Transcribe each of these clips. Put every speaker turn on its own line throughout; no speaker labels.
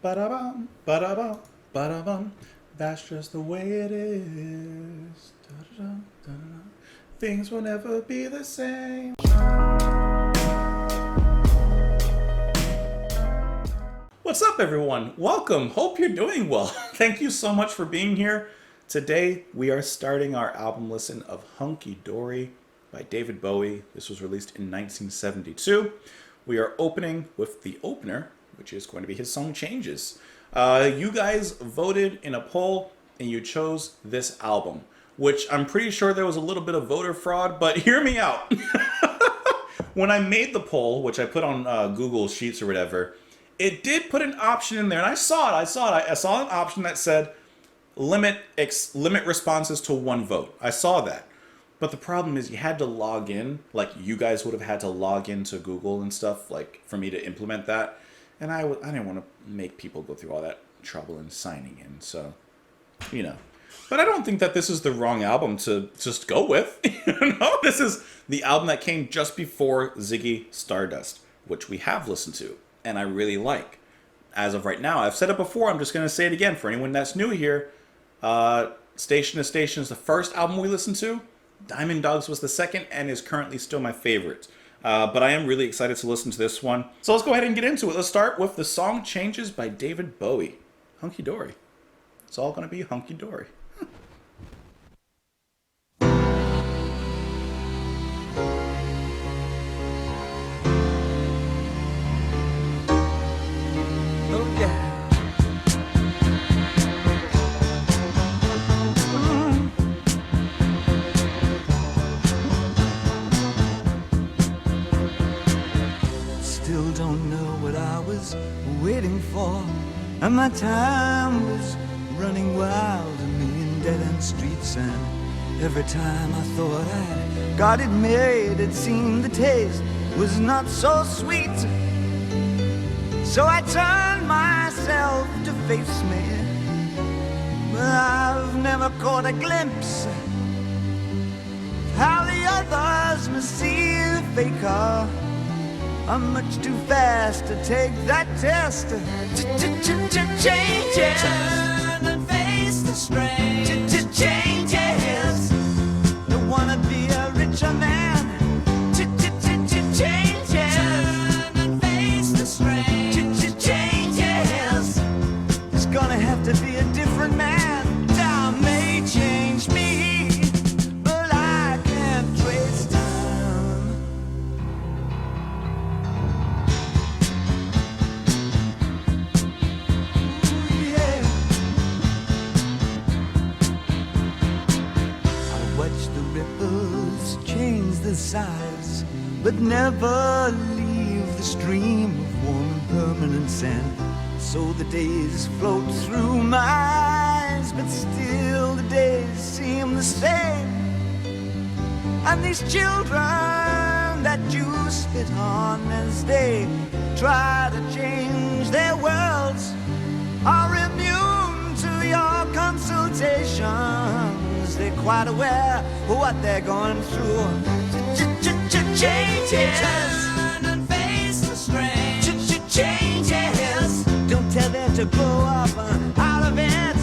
Ba-da-bum, ba-da-bum, ba-da-bum. That's just the way it is. Da-da-da, da-da-da. Things will never be the same. What's up, everyone? Welcome. Hope you're doing well. Thank you so much for being here. Today, we are starting our album listen of Hunky Dory by David Bowie. This was released in 1972. We are opening with the opener, which is going to be his song Changes. You guys voted in a poll and you chose this album, which I'm pretty sure there was a little bit of voter fraud, but hear me out. When I made the poll, which I put on Google Sheets or whatever, it did put an option in there, and I saw it. I saw an option that said limit responses to one vote. I saw that. But the problem is you had to log in, like you guys would have had to log into Google and stuff, like for me to implement that. And I didn't want to make people go through all that trouble in signing in, so, you know. But I don't think that this is the wrong album to just go with. This is the album that came just before Ziggy Stardust, which we have listened to, and I really like. As of right now, I've said it before, I'm just going to say it again for anyone that's new here. Station to Station is the first album we listened to. Diamond Dogs was the second and is currently still my favorite. But I am really excited to listen to this one. So let's go ahead and get into it. Let's start with the song Changes by David Bowie. Hunky Dory. It's all going to be hunky dory.
Oh yeah. Still don't know what I was waiting for, and my time was running wild, a million dead-end streets, and every time I thought I'd got it made, it seemed the taste was not so sweet. So I turned myself to face me, but I've never caught a glimpse of how the others must see the faker. I'm much too fast to take that test. Changes. Turn and face the strain. Changes. Don't wanna be a richer man. Changes. Turn and face the strain. Changes. It's gonna have to be a different man. Time may change me, but I can't trace time. Size, but never leave the stream of warm and permanent sand. So the days float through my eyes, but still the days seem the same. And these children that you spit on as they try to change their worlds are immune to your consultations. They're quite aware of what they're going through. Changes. Turn and face the strain. Changes. Don't tell them to grow up out of it.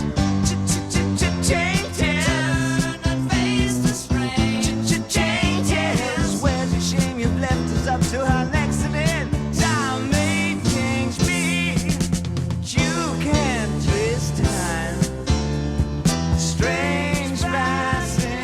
Changes. Turn and face the strain. Changes. Where's the shame you've left us up to our accident? Time may change me, but you can't trace time. Strange fascination.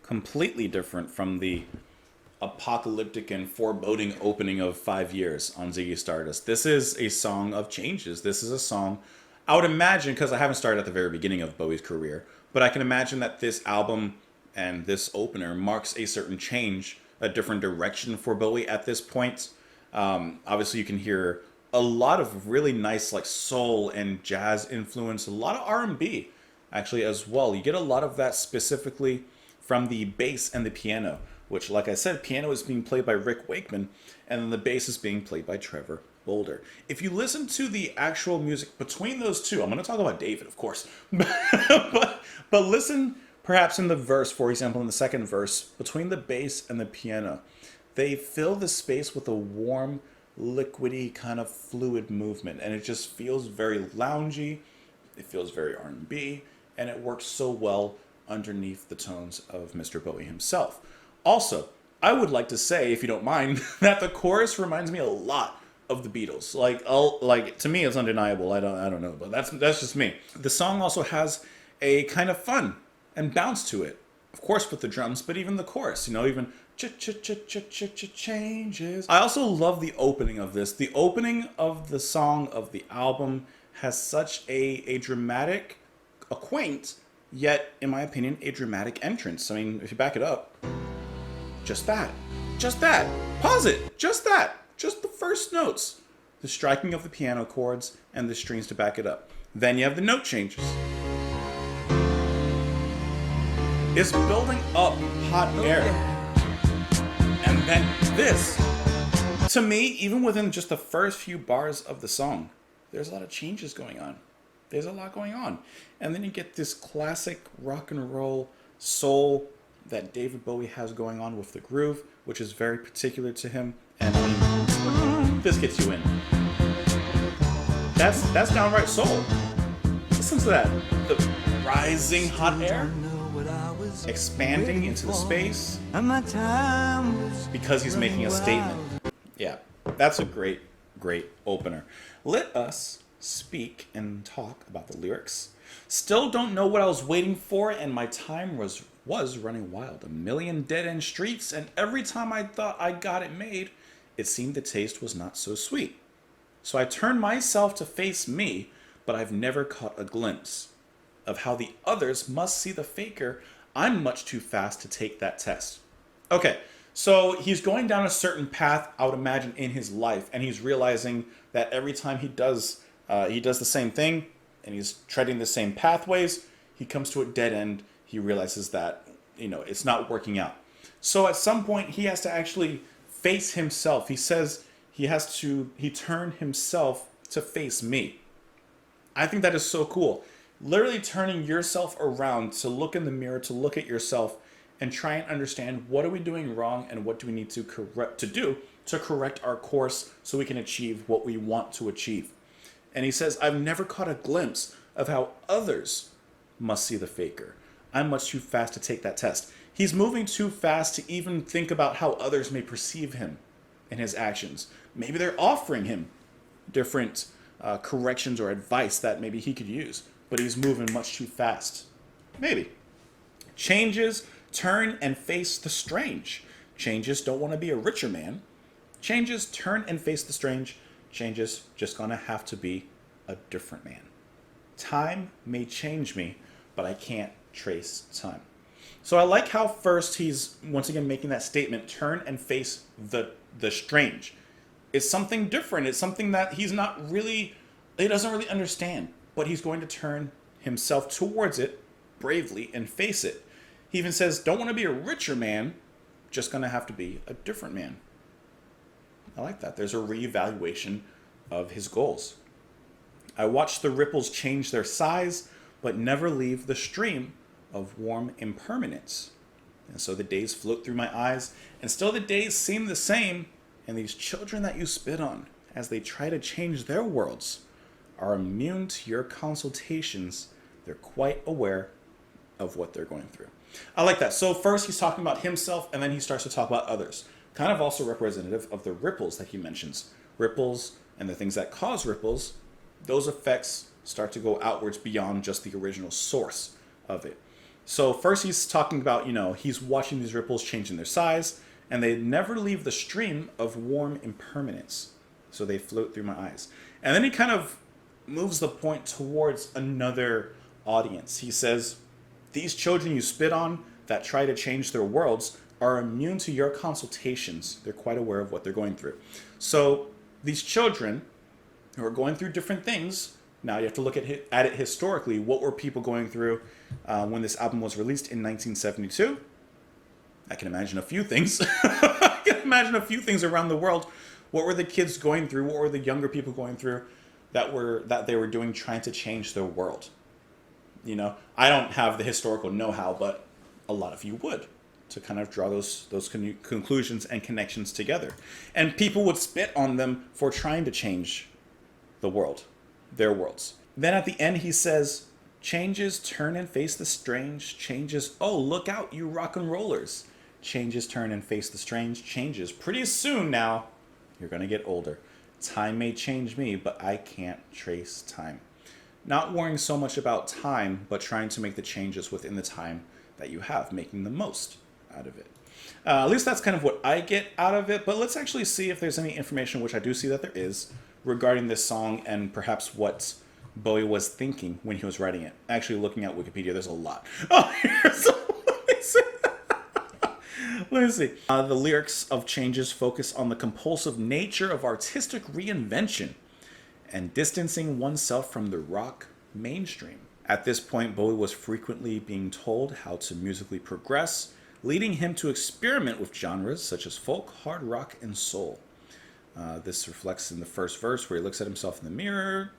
completely different from the apocalyptic and foreboding opening of 5 years on Ziggy Stardust. This is a song of changes. This is a song, I would imagine, because I haven't started at the very beginning of Bowie's career, but I can imagine that this album and this opener marks a certain change, a different direction for Bowie at this point. Obviously, you can hear a lot of really nice like soul and jazz influence, a lot of R&B actually as well. You get a lot of that specifically from the bass and the piano, which, like I said, piano is being played by Rick Wakeman, and then the bass is being played by Trevor Bolder. If you listen to the actual music between those two, I'm going to talk about David, of course, but listen perhaps in the verse, for example, in the second verse, between the bass and the piano, they fill the space with a warm, liquidy kind of fluid movement, and it just feels very loungy. It feels very R&B, and it works so well underneath the tones of Mr. Bowie himself. Also, I would like to say, if you don't mind, that the chorus reminds me a lot of the Beatles. Like to me, it's undeniable. I don't know, but that's just me. The song also has a kind of fun and bounce to it, of course, with the drums, but even the chorus. Even changes. I also love the opening of this. The opening of the song of the album has such a dramatic, a quaint, yet, in my opinion, a dramatic entrance. I mean, if you back it up, just that, pause it, just the first notes, the striking of the piano chords and the strings to back it up. Then you have the note changes. It's building up hot air. And then this, to me, even within just the first few bars of the song, there's a lot of changes going on. There's a lot going on. And then you get this classic rock and roll soul that David Bowie has going on with the groove, which is very particular to him. And I mean, this gets you in. That's downright soul. Listen to that. The rising hot air, expanding into the space, because he's making a statement. Yeah, that's a great opener. Let us speak and talk about the lyrics. Still don't know what I was waiting for, and my time was running wild. A million dead-end streets, and every time I thought I got it made, it seemed the taste was not so sweet. So I turned myself to face me, but I've never caught a glimpse of how the others must see the faker. I'm much too fast to take that test. Okay, so he's going down a certain path, I would imagine, in his life, and he's realizing that every time he does the same thing, and he's treading the same pathways, he comes to a dead end. He realizes that, it's not working out. So at some point, he has to actually face himself. He says he turned himself to face me. I think that is so cool. Literally turning yourself around to look in the mirror, to look at yourself and try and understand, what are we doing wrong and what do we need to correct our course so we can achieve what we want to achieve. And he says, I've never caught a glimpse of how others must see the faker. I'm much too fast to take that test. He's moving too fast to even think about how others may perceive him and his actions. Maybe they're offering him different corrections or advice that maybe he could use, but he's moving much too fast. Maybe. Changes, turn and face the strange. Changes, don't want to be a richer man. Changes, turn and face the strange. Changes, just gonna have to be a different man. Time may change me, but I can't trace time. So I like how first he's once again making that statement, turn and face the strange. It's something different. It's something that he doesn't really understand, but he's going to turn himself towards it bravely and face it. He even says, don't want to be a richer man, just gonna have to be a different man. I like that. There's a reevaluation of his goals. I watch the ripples change their size, but never leave the stream of warm impermanence. And so the days float through my eyes, and still the days seem the same, and these children that you spit on, as they try to change their worlds, are immune to your consultations. They're quite aware of what they're going through. I like that. So first he's talking about himself, and then he starts to talk about others. Kind of also representative of the ripples that he mentions. Ripples and the things that cause ripples, those effects start to go outwards beyond just the original source of it. So first he's talking about, he's watching these ripples changing their size, and they never leave the stream of warm impermanence. So they float through my eyes. And then he kind of moves the point towards another audience. He says, these children you spit on that try to change their worlds are immune to your consultations. They're quite aware of what they're going through. So these children who are going through different things, now you have to look at it historically. What were people going through when this album was released in 1972? I can imagine a few things. I can imagine a few things around the world. What were the kids going through? What were the younger people going through that they were doing, trying to change their world? I don't have the historical know-how, but a lot of you would, to kind of draw those conclusions and connections together. And people would spit on them for trying to change the world, their worlds. Then at the end he says, changes turn and face the strange, changes, oh, look out, you rock and rollers. Changes turn and face the strange, changes. Pretty soon now, you're going to get older. Time may change me, but I can't trace time. Not worrying so much about time, but trying to make the changes within the time that you have, making the most out of it. At least that's kind of what I get out of it, but let's actually see if there's any information, which I do see that there is, regarding this song and perhaps what Bowie was thinking when he was writing it. Actually, looking at Wikipedia, there's a lot. Oh, let me see. The lyrics of Changes focus on the compulsive nature of artistic reinvention and distancing oneself from the rock mainstream. At this point, Bowie was frequently being told how to musically progress, leading him to experiment with genres such as folk, hard rock, and soul. This reflects in the first verse where he looks at himself in the mirror.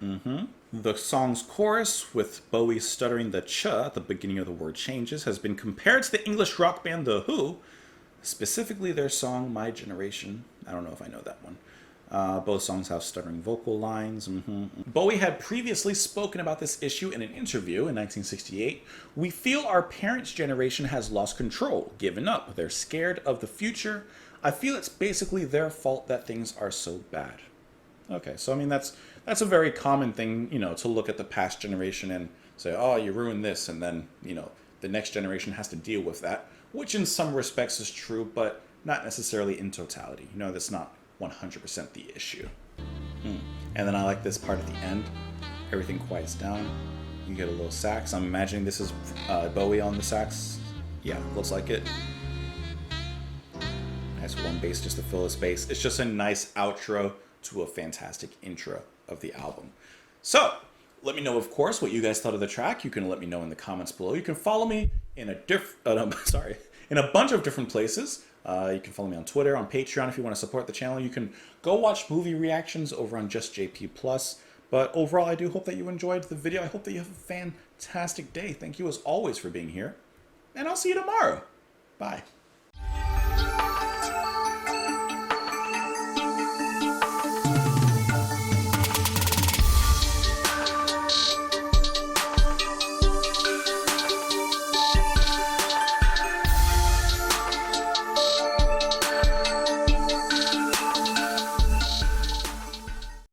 The song's chorus, with Bowie stuttering the ch at the beginning of the word changes, has been compared to the English rock band The Who, specifically their song My Generation. I don't know if I know that one. Both songs have stuttering vocal lines. Bowie had previously spoken about this issue in an interview in 1968. We feel our parents' generation has lost control, given up. They're scared of the future. I feel it's basically their fault that things are so bad. Okay, so I mean that's a very common thing, to look at the past generation and say, oh, you ruined this, and then, the next generation has to deal with that, which in some respects is true, but not necessarily in totality. That's not 100% the issue. And then I like this part at the end. Everything quiets down. You get a little sax. I'm imagining this is Bowie on the sax. Yeah, looks like it. Nice one bass just to fill the space. It's just a nice outro to a fantastic intro of the album. So, let me know, of course, what you guys thought of the track. You can let me know in the comments below. You can follow me in in a bunch of different places. You can follow me on Twitter, on Patreon if you want to support the channel. You can go watch movie reactions over on Just JP Plus. But overall, I do hope that you enjoyed the video. I hope that you have a fantastic day. Thank you as always for being here. And I'll see you tomorrow. Bye.